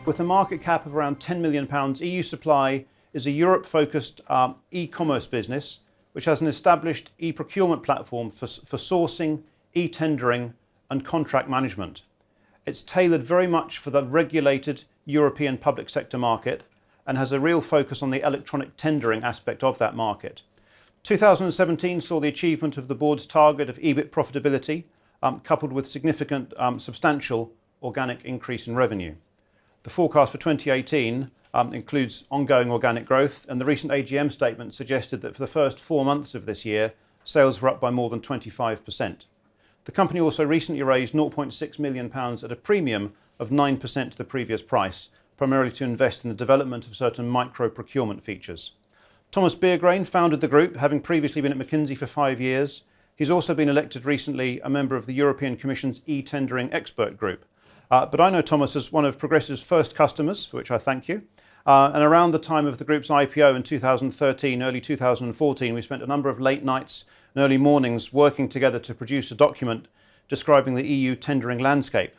With a market cap of around £10 million, EU Supply is a Europe-focused e-commerce business which has an established e-procurement platform for sourcing, e-tendering and contract management. It's tailored very much for the regulated European public sector market and has a real focus on the electronic tendering aspect of that market. 2017 saw the achievement of the board's target of EBIT profitability, coupled with significant substantial organic increase in revenue. The forecast for 2018 includes ongoing organic growth, and the recent AGM statement suggested that for the first 4 months of this year, sales were up by more than 25%. The company also recently raised £0.6 million at a premium of 9% to the previous price, primarily to invest in the development of certain micro-procurement features. Thomas Beergrehn founded the group, having previously been at McKinsey for 5 years. He's also been elected recently a member of the European Commission's e-tendering expert group. But I know Thomas as one of Progressive's first customers, for which I thank you. And around the time of the group's IPO in 2013, early 2014, we spent a number of late nights and early mornings working together to produce a document describing the EU tendering landscape.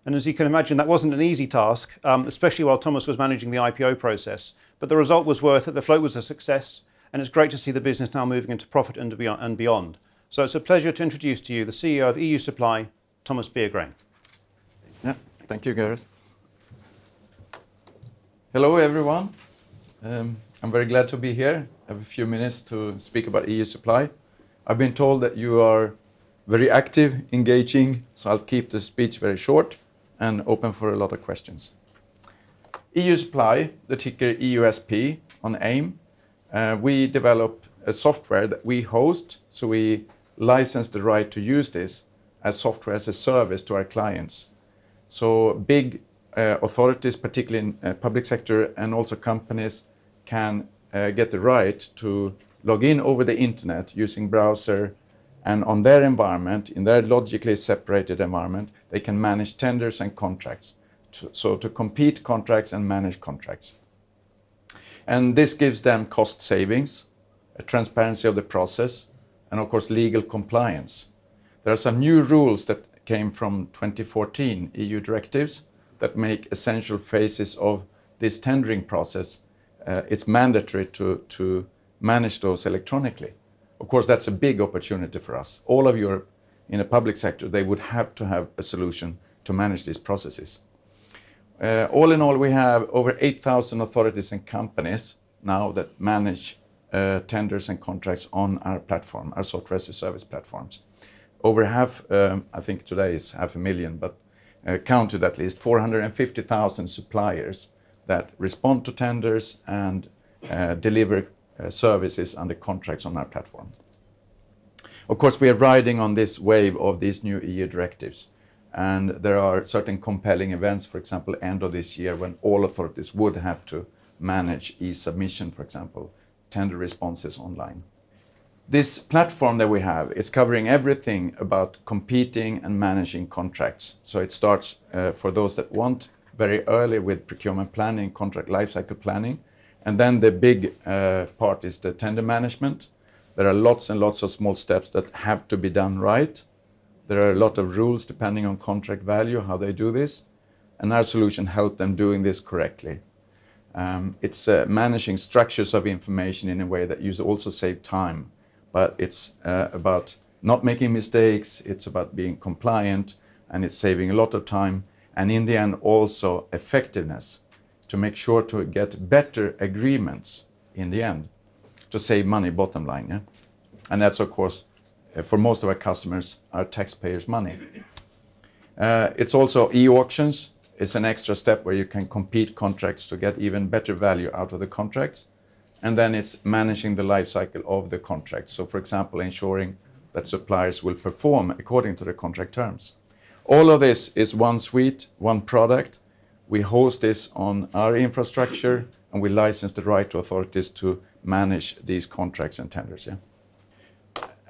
And as you can imagine, that wasn't an easy task, especially while Thomas was managing the IPO process. But the result was worth it, the float was a success, and it's great to see the business now moving into profit and beyond. So it's a pleasure to introduce to you the CEO of EU Supply, Thomas Beergrehn. Yeah, thank you, Gareth. Hello, everyone. I'm very glad to be here. I have a few minutes to speak about EU Supply. I've been told that you are very active, engaging, so I'll keep the speech very short and open for a lot of questions. EU Supply, the ticker EUSP on AIM, we develop a software that we host, so we license the right to use this as software as a service to our clients. So big authorities, particularly in public sector, and also companies can get the right to log in over the internet using browser, and on their environment, in their logically separated environment, they can manage tenders and contracts. So to compete contracts and manage contracts. And this gives them cost savings, a transparency of the process, and of course legal compliance. There are some new rules that came from 2014 EU directives that make essential phases of this tendering process. It's mandatory to manage those electronically. Of course, that's a big opportunity for us. All of Europe, in the public sector, they would have to have a solution to manage these processes. All in all, we have over 8,000 authorities and companies now that manage tenders and contracts on our platform, our software as a service platforms. Over half, I think today is 500,000, but counted at least 450,000 suppliers that respond to tenders and deliver services under contracts on our platform. Of course, we are riding on this wave of these new EU directives. And there are certain compelling events, for example, end of this year, when all authorities would have to manage e-submission, for example, tender responses online. This platform that we have is covering everything about competing and managing contracts. So it starts for those that want very early with procurement planning, contract lifecycle planning. And then the big part is the tender management. There are lots and lots of small steps that have to be done right. There are a lot of rules depending on contract value, how they do this. And our solution helps them doing this correctly. It's managing structures of information in a way that you also save time. But it's about not making mistakes, it's about being compliant, and it's saving a lot of time. And in the end, also effectiveness, to make sure to get better agreements in the end, to save money, bottom line. Yeah? And that's, of course, for most of our customers, our taxpayers' money. It's also e-auctions. It's an extra step where you can compete contracts to get even better value out of the contracts. And then it's managing the life cycle of the contract. So, for example, ensuring that suppliers will perform according to the contract terms. All of this is one suite, one product. We host this on our infrastructure, and we license the right to authorities to manage these contracts and tenders.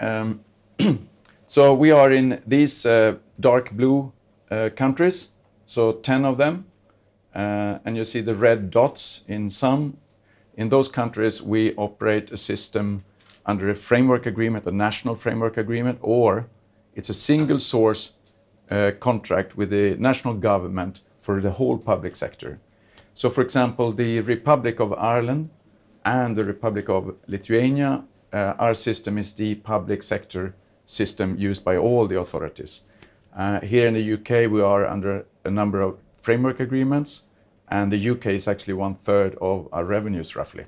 Yeah? So we are in these dark blue countries, so 10 of them, and you see the red dots in some. In those countries, we operate a system under a framework agreement, a national framework agreement, or it's a single source contract with the national government for the whole public sector. So for example, the Republic of Ireland and the Republic of Lithuania, our system is the public sector system used by all the authorities. Here in the UK, we are under a number of framework agreements, and the UK is actually 1/3 of our revenues, roughly.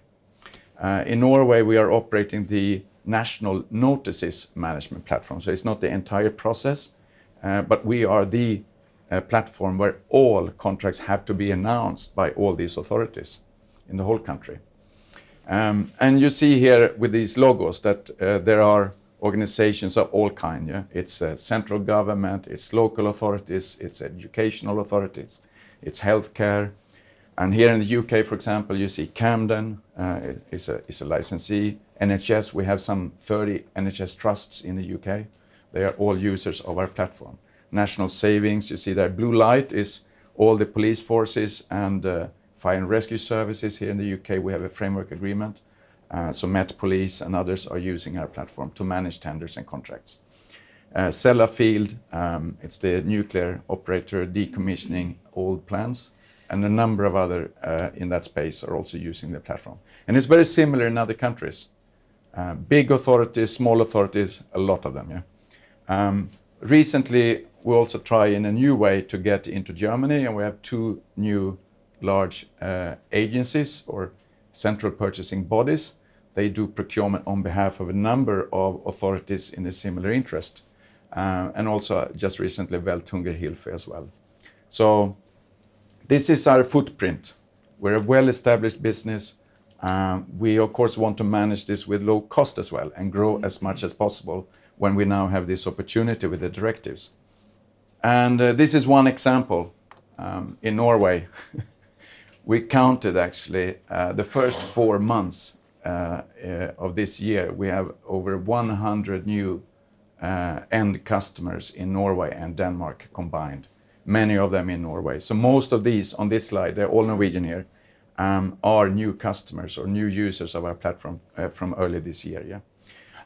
In Norway, we are operating the national notices management platform. So it's not the entire process, but we are the platform where all contracts have to be announced by all these authorities in the whole country. And you see here with these logos that there are organizations of all kinds. Yeah? It's central government, it's local authorities, it's educational authorities, it's healthcare. And here in the UK, for example, you see Camden is a licensee. NHS, we have some 30 NHS trusts in the UK. They are all users of our platform. National Savings, you see that blue light is all the police forces and fire and rescue services. Here in the UK, we have a framework agreement. So Met Police and others are using our platform to manage tenders and contracts. Sellafield, it's the nuclear operator decommissioning old plants. And a number of other in that space are also using the platform. And it's very similar in other countries. Big authorities, small authorities, a lot of them. Yeah. Recently, we also try in a new way to get into Germany, and we have 2 new large agencies or central purchasing bodies. They do procurement on behalf of a number of authorities in a similar interest. And also just recently Weltunge Hilfe as well. So this is our footprint. We're a well-established business. We, of course, want to manage this with low cost as well and grow as much as possible when we now have this opportunity with the directives. And this is one example. In Norway, we counted actually the first 4 months of this year. We have over 100 new end customers in Norway and Denmark combined. Many of them in Norway. So most of these on this slide, they're all Norwegian here, are new customers or new users of our platform from early this year. Yeah?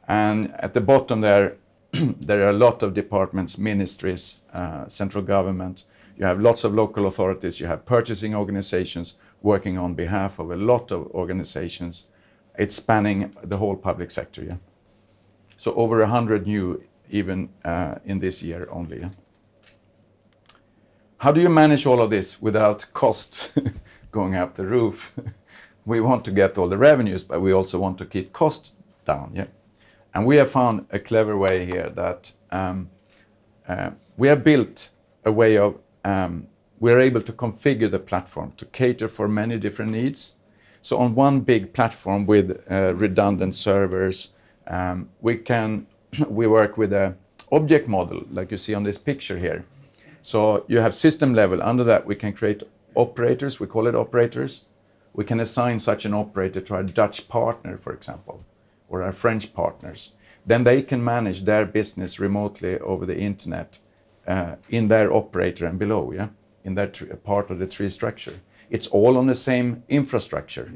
And at the bottom there, there are a lot of departments, ministries, central government. You have lots of local authorities. You have purchasing organizations working on behalf of a lot of organizations. It's spanning the whole public sector. Yeah? So over 100 new even in this year only. Yeah? How do you manage all of this without cost going up the roof? We want to get all the revenues, but we also want to keep costs down. Yeah? And we have found a clever way here that we have built a way of, we're able to configure the platform to cater for many different needs. So on one big platform with redundant servers, we work with an object model like you see on this picture here. So you have system level. Under that, we can create operators. We call it operators. We can assign such an operator to our Dutch partner, for example, or our French partners. Then they can manage their business remotely over the internet in their operator and below, yeah, in that part of the tree structure. It's all on the same infrastructure.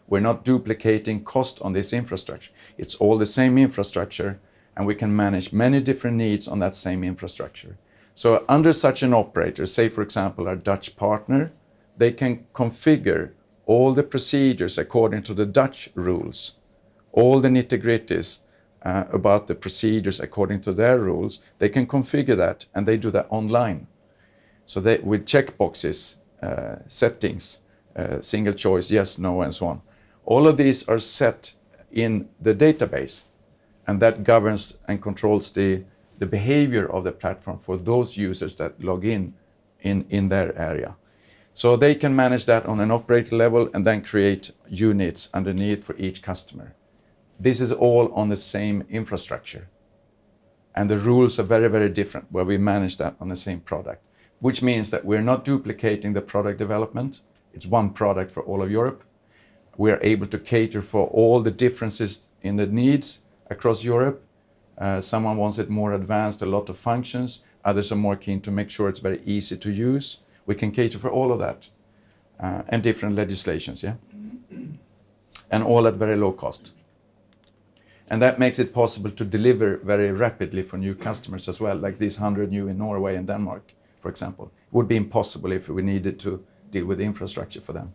We're not duplicating cost on this infrastructure. It's all the same infrastructure, and we can manage many different needs on that same infrastructure. So under such an operator, say for example our Dutch partner, they can configure all the procedures according to the Dutch rules, all the nitty-gritties about the procedures according to their rules. They can configure that, and they do that online. So they, with checkboxes, settings, single choice, yes, no, and so on. All of these are set in the database, and that governs and controls the behavior of the platform for those users that log in their area. So they can manage that on an operator level and then create units underneath for each customer. This is all on the same infrastructure. And the rules are very, very different where we manage that on the same product, which means that we're not duplicating the product development. It's one product for all of Europe. We are able to cater for all the differences in the needs across Europe. Someone wants it more advanced, a lot of functions. Others are more keen to make sure it's very easy to use. We can cater for all of that and different legislations, yeah? And all at very low cost. And that makes it possible to deliver very rapidly for new customers as well, like these 100 new in Norway and Denmark, for example. It would be impossible if we needed to deal with the infrastructure for them.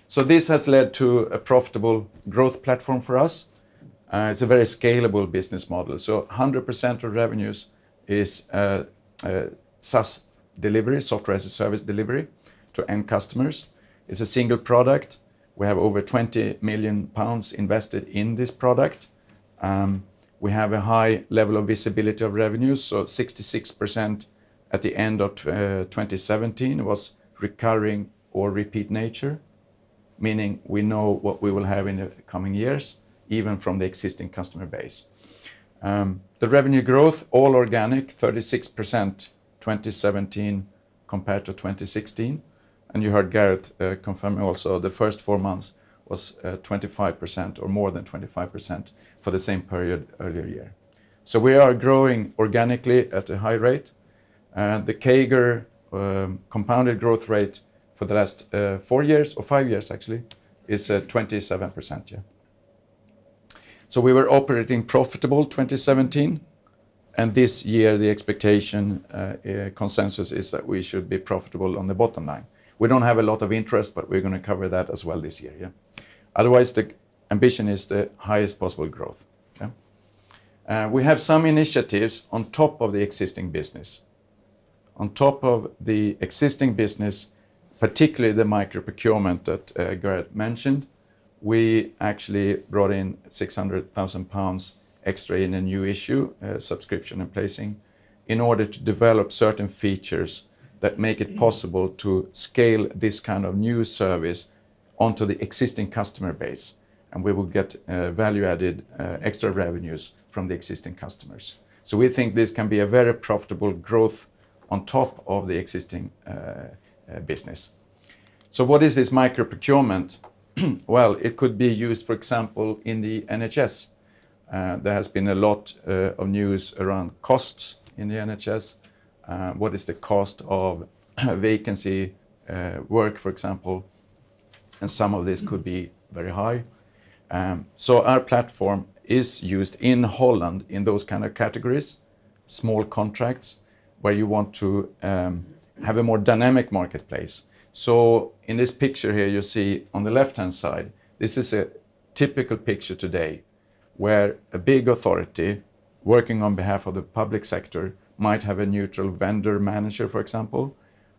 So this has led to a profitable growth platform for us. It's a very scalable business model. So 100% of revenues is SaaS delivery, software as a service delivery to end customers. It's a single product. We have over 20 million pounds invested in this product. We have a high level of visibility of revenues, so 66% at the end of 2017 was recurring or repeat nature, meaning we know what we will have in the coming years, even from the existing customer base. The revenue growth, all organic, 36% 2017 compared to 2016. And you heard Gareth confirming also the first 4 months was 25% or more than 25% for the same period earlier year. So we are growing organically at a high rate. The CAGR, compounded growth rate for the last 4 years, or 5 years actually, is 27%. Yeah. So we were operating profitable 2017, and this year the expectation consensus is that we should be profitable on the bottom line. We don't have a lot of interest, but we're going to cover that as well this year. Yeah. Otherwise, the ambition is the highest possible growth. Okay? We have some initiatives on top of the existing business. On top of the existing business, particularly the micro-procurement that Gareth mentioned, we actually brought in £600,000 extra in a new issue, subscription and placing, in order to develop certain features that make it possible to scale this kind of new service onto the existing customer base. And we will get value-added extra revenues from the existing customers. So we think this can be a very profitable growth on top of the existing business. So what is this micro-procurement? Well, it could be used, for example, in the NHS. There has been a lot of news around costs in the NHS. What is the cost of vacancy work, for example? And some of this could be very high. So our platform is used in Holland in those kind of categories, small contracts, where you want to have a more dynamic marketplace. So in this picture here, you see on the left-hand side, this is a typical picture today where a big authority working on behalf of the public sector might have a neutral vendor manager, for example,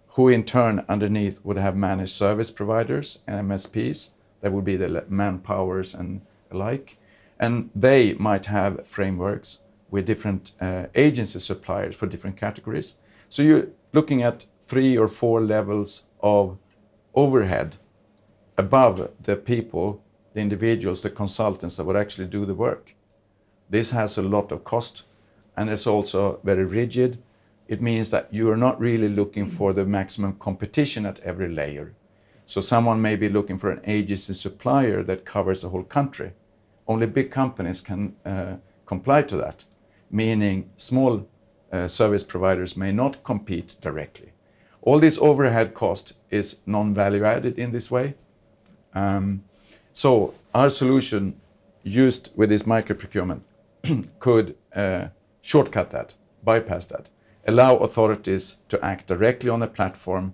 who in turn underneath would have managed service providers and MSPs. That would be the manpowers and the like. And they might have frameworks with different agency suppliers for different categories. So you're looking at 3 or 4 levels of overhead above the people, the individuals, the consultants that would actually do the work. This has a lot of cost, and it's also very rigid. It means that you are not really looking for the maximum competition at every layer. So someone may be looking for an agency supplier that covers the whole country. Only big companies can comply to that, meaning small service providers may not compete directly. All this overhead cost is non-value added in this way. So our solution used with this micro-procurement could shortcut that, bypass that, allow authorities to act directly on the platform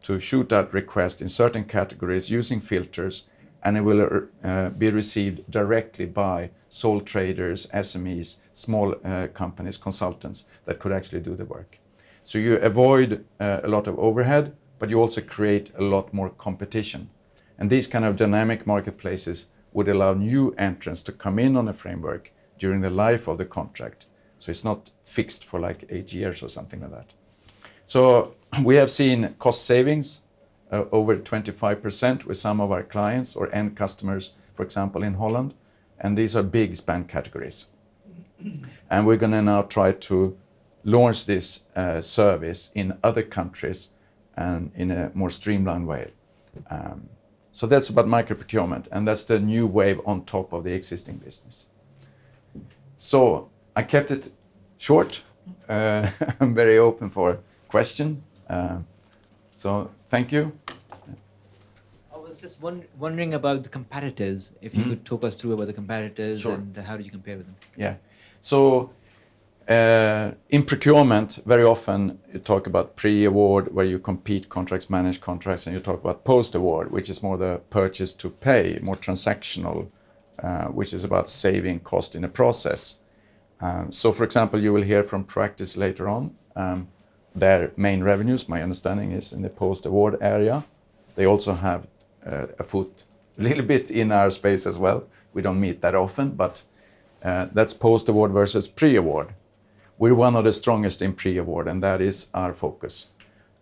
to shoot out requests in certain categories using filters, and it will be received directly by sole traders, SMEs, small companies, consultants that could actually do the work. So you avoid a lot of overhead, but you also create a lot more competition. And these kind of dynamic marketplaces would allow new entrants to come in on a framework during the life of the contract. So it's not fixed for like 8 years or something like that. So we have seen cost savings over 25% with some of our clients or end customers, for example, in Holland. And these are big span categories. And we're going to now try to launch this service in other countries and in a more streamlined way. So that's about micro-procurement, and that's the new wave on top of the existing business. So I kept it short. I'm very open for question. So thank you. I was just wondering about the competitors. If you could talk us through about the competitors. Sure. And how do you compare with them? Yeah. So In procurement, very often you talk about pre-award, where you compete contracts, manage contracts, and you talk about post-award, which is more the purchase to pay, more transactional, which is about saving cost in the process. So, for example, you will hear from Practice later on. Their main revenues, my understanding, is in the post-award area. They also have a foot a little bit in our space as well. We don't meet that often, but that's post-award versus pre-award. We're one of the strongest in pre-award, and that is our focus.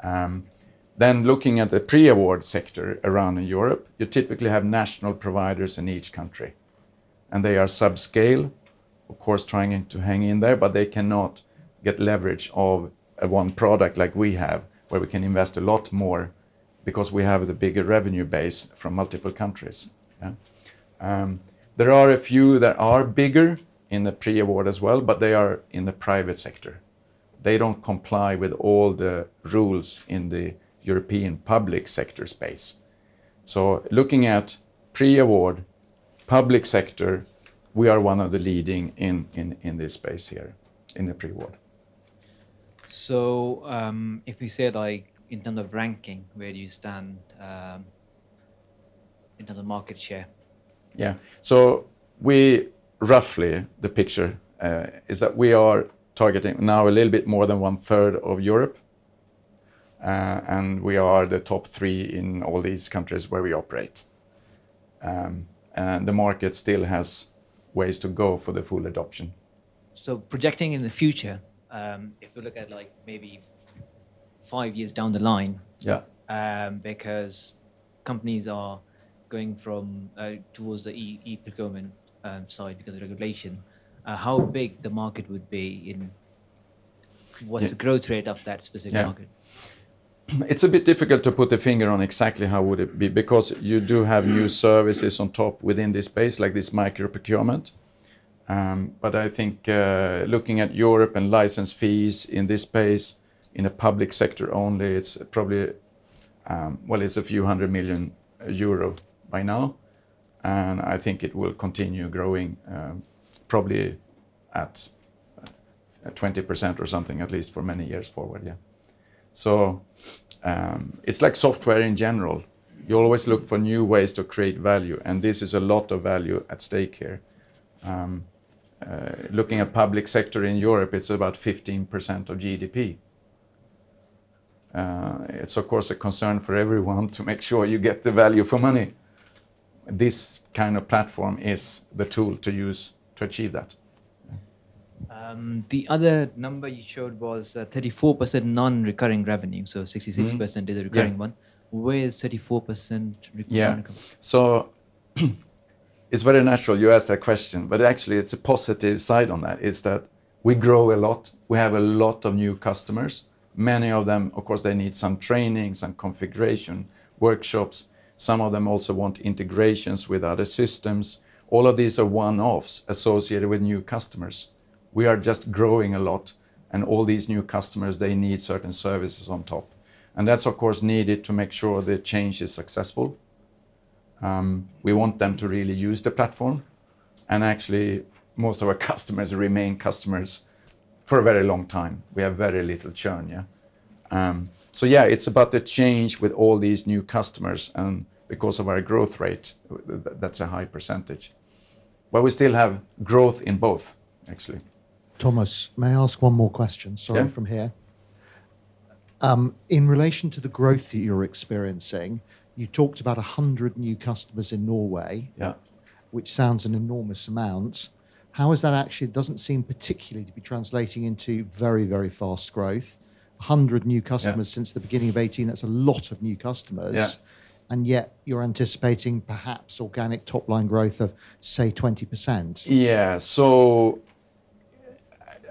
Then looking at the pre-award sector around in Europe, you typically have national providers in each country. And they are subscale, of course, trying to hang in there, but they cannot get leverage of one product like we have, where we can invest a lot more because we have the bigger revenue base from multiple countries. Yeah? There are a few that are bigger in the pre-award as well, but they are in the private sector. They don't comply with all the rules in the European public sector space. So looking at pre-award, public sector, we are one of the leading in this space here, in the pre-award. So if we say like in terms of ranking, where do you stand in terms of market share? Yeah, so we roughly, the picture is that we are targeting now a little bit more than 1/3 of Europe. And we are the top 3 in all these countries where we operate. And the market still has ways to go for the full adoption. So projecting in the future, if we look at like maybe 5 years down the line, because companies are going from towards the e-procurement side because of regulation, how big the market would be in what's the growth rate of that specific market? It's a bit difficult to put the finger on exactly how would it be, because you do have new services on top within this space, like this micro-procurement. But I think looking at Europe and license fees in this space, in the public sector only, it's probably, it's a few hundred million euro by now. And I think it will continue growing probably at 20% or something, at least for many years forward, yeah. So it's like software in general. You always look for new ways to create value, and this is a lot of value at stake here. Looking at public sector in Europe, it's about 15% of GDP. It's of course a concern for everyone to make sure you get the value for money. This kind of platform is the tool to use to achieve that. The other number you showed was 34% non-recurring revenue, so 66% is the recurring one. Where is 34% recurring? So it's very natural you ask that question, but actually it's a positive side on that. It's that we grow a lot. We have a lot of new customers. Many of them, of course, they need some training, some configuration, workshops. Some of them also want integrations with other systems. All of these are one-offs associated with new customers. We are just growing a lot, and all these new customers, they need certain services on top. And that's, of course, needed to make sure the change is successful. We want them to really use the platform. And actually, most of our customers remain customers for a very long time. We have very little churn, it's about the change with all these new customers, and because of our growth rate, that's a high percentage. But we still have growth in both, actually. Thomas, may I ask one more question? Sorry, from here. In relation to the growth that you're experiencing, you talked about 100 new customers in Norway, which sounds an enormous amount. How is that actually? It doesn't seem particularly to be translating into very, very fast growth. 100 new customers since the beginning of 2018, that's a lot of new customers. And yet you're anticipating perhaps organic top-line growth of, say, 20%. Yeah, so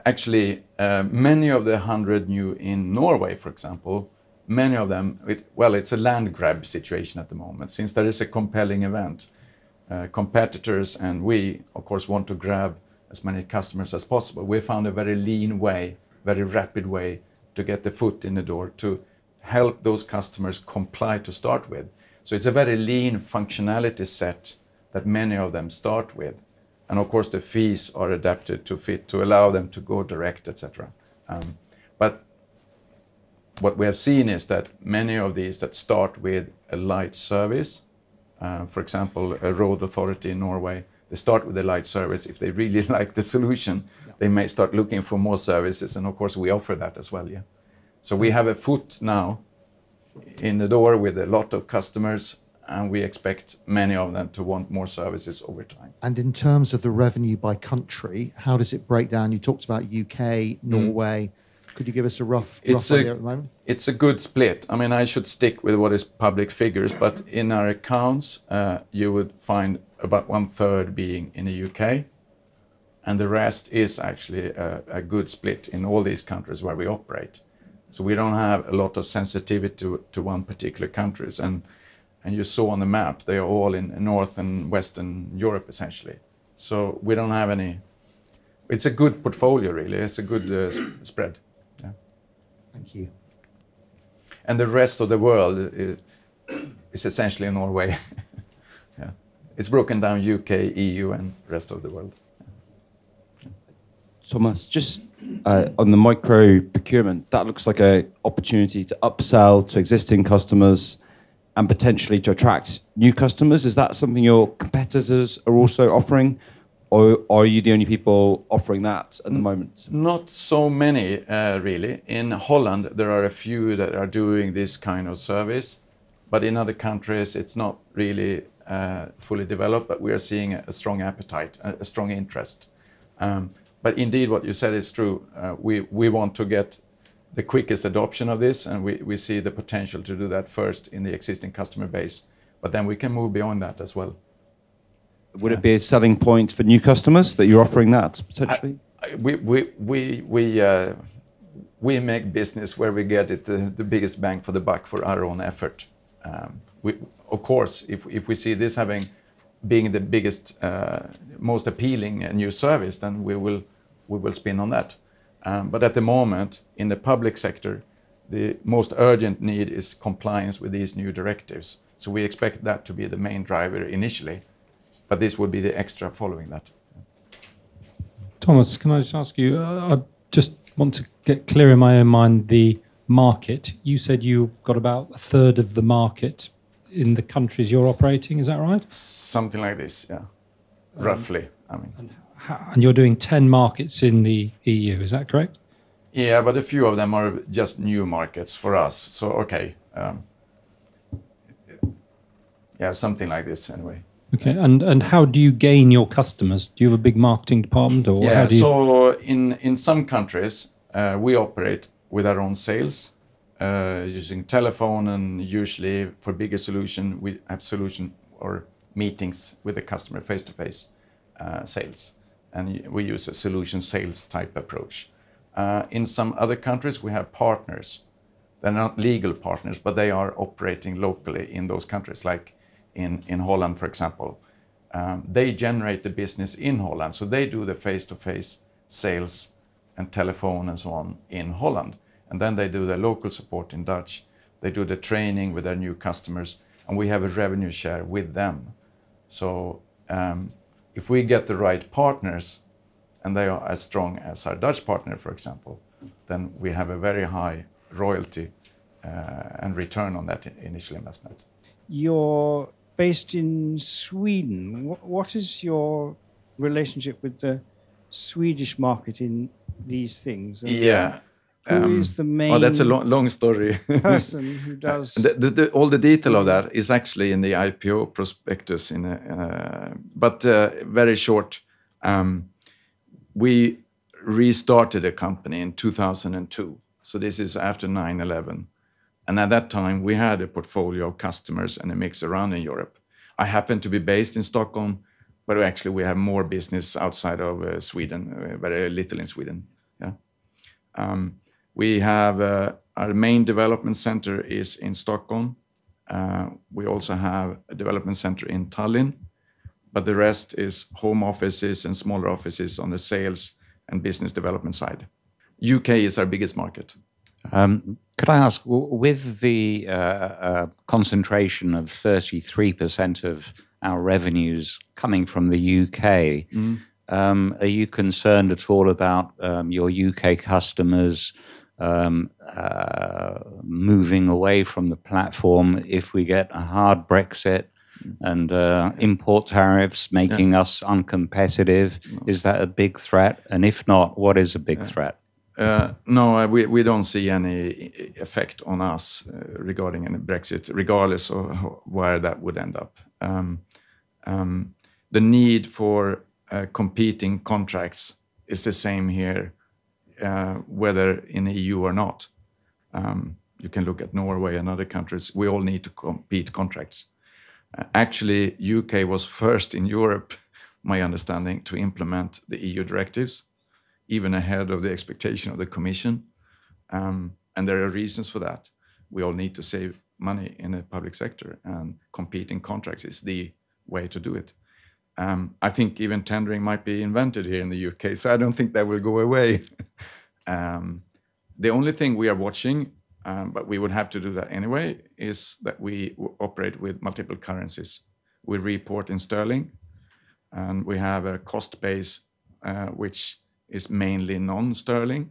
actually, many of the 100 new in Norway, for example, many of them, it's a land grab situation at the moment, since there is a compelling event. Competitors and we, of course, want to grab as many customers as possible. We found a very lean way, very rapid way to get the foot in the door, to help those customers comply to start with. So it's a very lean functionality set that many of them start with. And And of course, the fees are adapted to fit to allow them to go direct, etc. But what we have seen is that many of these that start with a light service, for example, a road authority in Norway, they start with a light service. If they really like the solution, they may start looking for more services. And of course, we offer that as well. Yeah. So we have a foot now in the door with a lot of customers, and we expect many of them to want more services over time. And in terms of the revenue by country, how does it break down? You talked about UK, Norway. Could you give us a rough idea at the moment? It's a good split. I mean, I should stick with what is public figures, but in our accounts, you would find about 1/3 being in the UK, and the rest is actually a good split in all these countries where we operate. So we don't have a lot of sensitivity to one particular countries. And you saw on the map, they are all in North and Western Europe, essentially. So we don't have any... It's a good portfolio, really. It's a good spread. Yeah. Thank you. And the rest of the world is essentially Norway. Yeah. It's broken down UK, EU, and rest of the world. Yeah. Thomas, just on the micro-procurement, that looks like an opportunity to upsell to existing customers and potentially to attract new customers. Is that something your competitors are also offering, or are you the only people offering that at the moment? Not so many, really. In Holland, there are a few that are doing this kind of service, but in other countries, it's not really fully developed, but we are seeing a strong appetite, a strong interest. But indeed, what you said is true. We want to get the quickest adoption of this, and we see the potential to do that first in the existing customer base, but then we can move beyond that as well. Would it be a selling point for new customers that you're offering that potentially? We make business where we get it the biggest bang for the buck for our own effort. Of course, if we see this being the biggest, most appealing new service, then we will spin on that. But at the moment, in the public sector, the most urgent need is compliance with these new directives. So we expect that to be the main driver initially, but this would be the extra following that. Thomas, can I just ask you, I just want to get clear in my own mind the market. You said you got about 1/3 of the market in the countries you're operating, is that right? Something like this, yeah, roughly. I mean. And you're doing 10 markets in the EU, is that correct? Yeah, but a few of them are just new markets for us. So, okay. Yeah, something like this anyway. Okay, and how do you gain your customers? Do you have a big marketing department? Or yeah, how do you... so in some countries, we operate with our own sales, using telephone, and usually for bigger solution, we have solution or meetings with the customer face-to-face sales. And we use a solution sales type approach. In some other countries, we have partners. They're not legal partners, but they are operating locally in those countries, like in Holland, for example. They generate the business in Holland, so they do the face-to-face sales and telephone and so on in Holland. And then they do the local support in Dutch. They do the training with their new customers, and we have a revenue share with them. So if we get the right partners, and they are as strong as our Dutch partner, for example, then we have a very high royalty and return on that initial investment. You're based in Sweden. What is your relationship with the Swedish market in these things? And yeah. Who is the main that's a long story. person who does... all the detail of that is actually in the IPO prospectus. But very short, we restarted a company in 2002. So this is after 9/11. And at that time, we had a portfolio of customers and a mix around in Europe. I happen to be based in Stockholm, but actually we have more business outside of Sweden, very little in Sweden. Yeah. We have our main development center is in Stockholm. We also have a development center in Tallinn, but the rest is home offices and smaller offices on the sales and business development side. UK is our biggest market. Could I ask, with the concentration of 33% of our revenues coming from the UK. Are you concerned at all about your UK customers moving away from the platform if we get a hard Brexit and import tariffs making us uncompetitive? Is that a big threat? And if not, what is a big threat? No, we don't see any effect on us regarding any Brexit, regardless of where that would end up. The need for competing contracts is the same here, whether in the EU or not. You can look at Norway and other countries. We all need to compete contracts. Actually, UK was first in Europe, my understanding, to implement the EU directives, even ahead of the expectation of the Commission. And there are reasons for that. We all need to save money in the public sector, and competing contracts is the way to do it. I think even tendering might be invented here in the UK, so I don't think that will go away. The only thing we are watching, but we would have to do that anyway, is that we operate with multiple currencies. We report in sterling, and we have a cost base which is mainly non-sterling.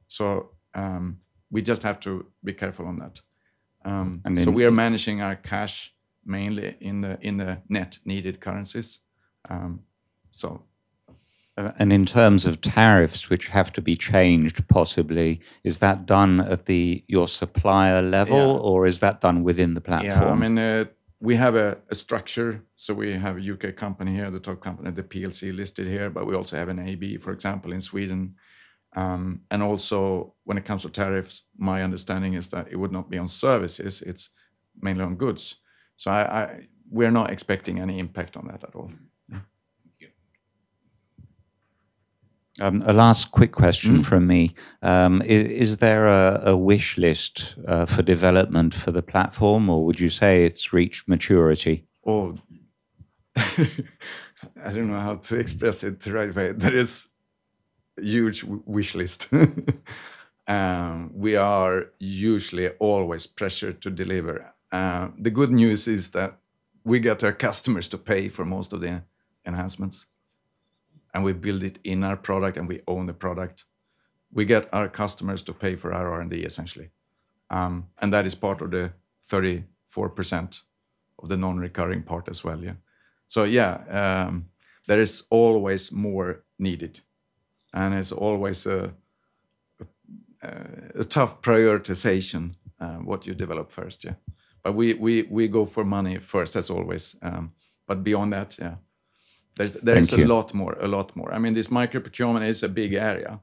So we just have to be careful on that. So we are managing our cash mainly in the net needed currencies. And in terms of tariffs, which have to be changed possibly, is that done at your supplier level, or is that done within the platform? Yeah, I mean, we have a structure. So we have a UK company here, the top company, the PLC listed here, but we also have an AB, for example, in Sweden. And also, when it comes to tariffs, my understanding is that it would not be on services, it's mainly on goods. So we're not expecting any impact on that at all. A last quick question from me. Is there a wish list for development for the platform, or would you say it's reached maturity? Oh, I don't know how to express it the right way. There is a huge wish list. We are usually always pressured to deliver. The good news is that we get our customers to pay for most of the enhancements. And we build it in our product, and we own the product. We get our customers to pay for our R&D, essentially. And that is part of the 34% of the non-recurring part as well. Yeah. So yeah, there is always more needed. And it's always a tough prioritization, what you develop first. Yeah. But we go for money first, as always. But beyond that, yeah. There's a lot more. I mean, this micro-procurement is a big area,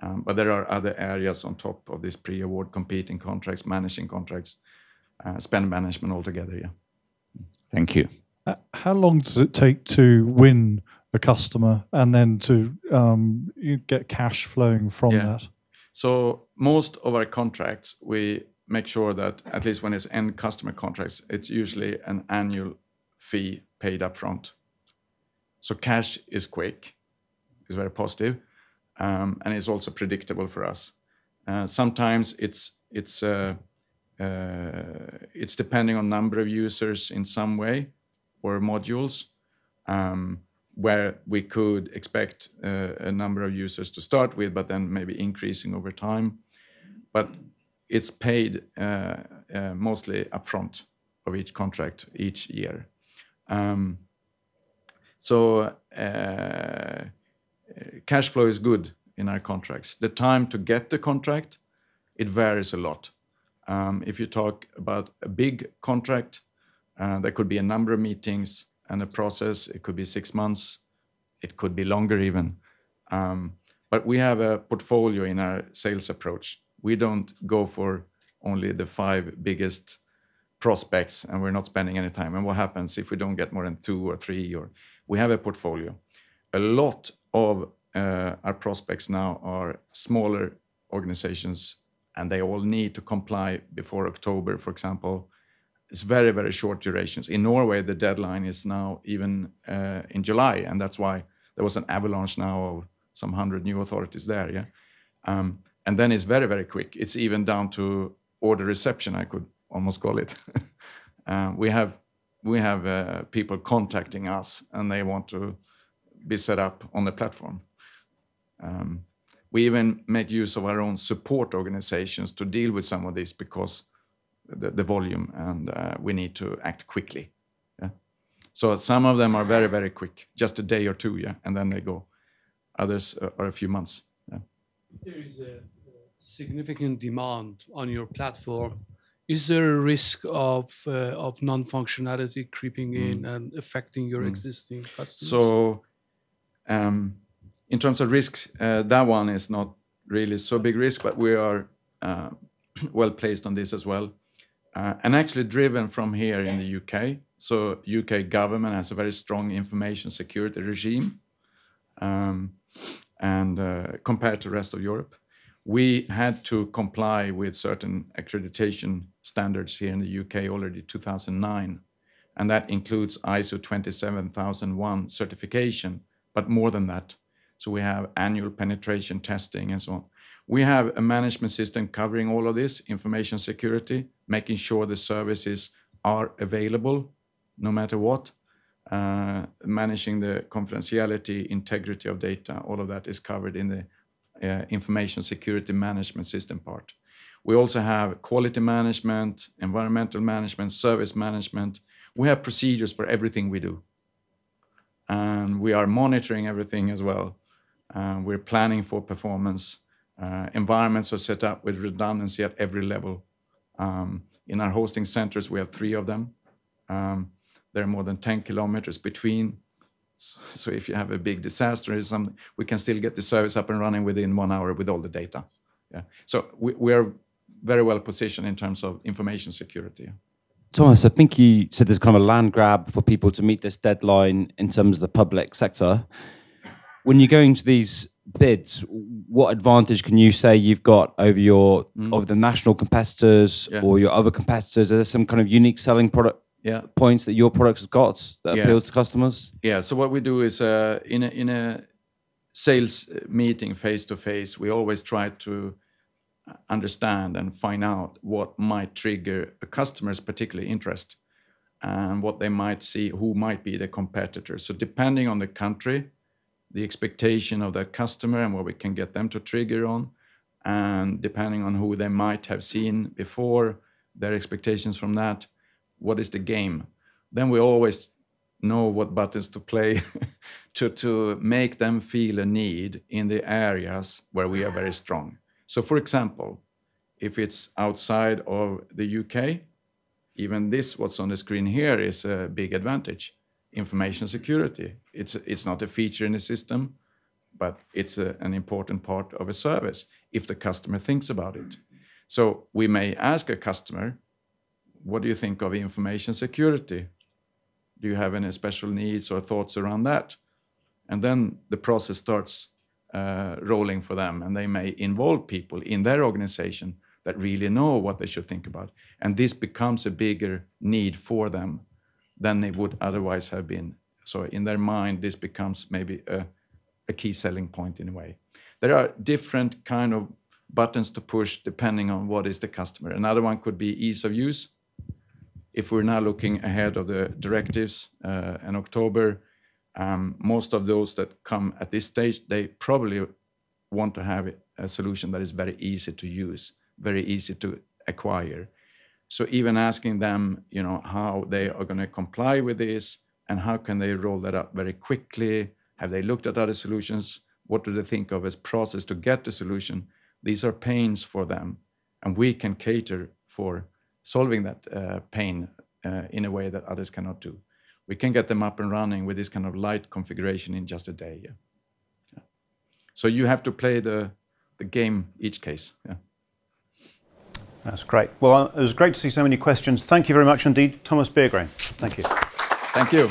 but there are other areas on top of this pre-award, competing contracts, managing contracts, spend management altogether, yeah. Thank you. How long does it take to win a customer and then to get cash flowing from that? So most of our contracts, we make sure that, at least when it's end customer contracts, it's usually an annual fee paid up front. So cash is quick, is very positive, and it's also predictable for us. Sometimes it's depending on number of users in some way, or modules, where we could expect a number of users to start with, but then maybe increasing over time. But it's paid mostly upfront of each contract each year. So cash flow is good in our contracts. The time to get the contract, it varies a lot. If you talk about a big contract, there could be a number of meetings and a process. It could be 6 months. It could be longer even. But we have a portfolio in our sales approach. We don't go for only the 5 biggest prospects, and we're not spending any time. And what happens if we don't get more than 2 or 3? Or we have a portfolio. A lot of our prospects now are smaller organizations, and they all need to comply before October, for example. It's very, very short durations. In Norway, the deadline is now even in July, and that's why there was an avalanche now of some 100 new authorities there. Yeah, and then it's very, very quick. It's even down to order reception, I could almost call it. We have we have people contacting us and they want to be set up on the platform. We even make use of our own support organizations to deal with some of this because the volume, and we need to act quickly. Yeah? So some of them are very, very quick, just a day or two, yeah, and then they go. Others are a few months. Yeah. There is a significant demand on your platform. Is there a risk of non-functionality creeping in and affecting your existing customers? So, in terms of risks, that one is not really so big risk, but we are well placed on this as well, and actually driven from here in the UK. So, UK government has a very strong information security regime, and compared to the rest of Europe. We had to comply with certain accreditation standards here in the UK already 2009, and that includes ISO 27001 certification, but more than that. So we have annual penetration testing and so on. We have a management system covering all of this, information security, making sure the services are available no matter what, managing the confidentiality, integrity of data, all of that is covered in the information security management system part. We also have quality management, environmental management, service management. We have procedures for everything we do. And we are monitoring everything as well. We're planning for performance. Environments are set up with redundancy at every level. In our hosting centers, we have 3 of them. There are more than 10 kilometers between. So if you have a big disaster or something, we can still get the service up and running within 1 hour with all the data. Yeah. So we are very well positioned in terms of information security. Thomas, I think you said there's kind of a land grab for people to meet this deadline in terms of the public sector. When you're going to these bids, what advantage can you say you've got over over the national competitors or your other competitors? Are there some kind of unique selling points that your products have got that appeals to customers? Yeah, so what we do is in a sales meeting face-to-face, we always try to understand and find out what might trigger a customer's particular interest and what they might see, who might be the competitor. So depending on the country, the expectation of that customer and what we can get them to trigger on, and depending on who they might have seen before, their expectations from that, what is the game? Then we always know what buttons to play to make them feel a need in the areas where we are very strong. So for example, if it's outside of the UK, even this, what's on the screen here, is a big advantage. Information security. It's not a feature in the system, but it's an important part of a service if the customer thinks about it. So we may ask a customer, what do you think of information security? Do you have any special needs or thoughts around that? And then the process starts rolling for them, and they may involve people in their organization that really know what they should think about. And this becomes a bigger need for them than they would otherwise have been. So in their mind, this becomes maybe a key selling point in a way. There are different kind of buttons to push depending on what is the customer. Another one could be ease of use. If we're now looking ahead of the directives in October, most of those that come at this stage, they probably want to have a solution that is very easy to use, very easy to acquire. So even asking them, how they are going to comply with this and how can they roll that up very quickly? Have they looked at other solutions? What do they think of as process to get the solution? These are pains for them, and we can cater for solving that pain in a way that others cannot do. We can get them up and running with this kind of light configuration in just a day. Yeah. Yeah. So you have to play the game each case. Yeah. That's great. Well, it was great to see so many questions. Thank you very much indeed, Thomas Beergrehn. Thank you. Thank you.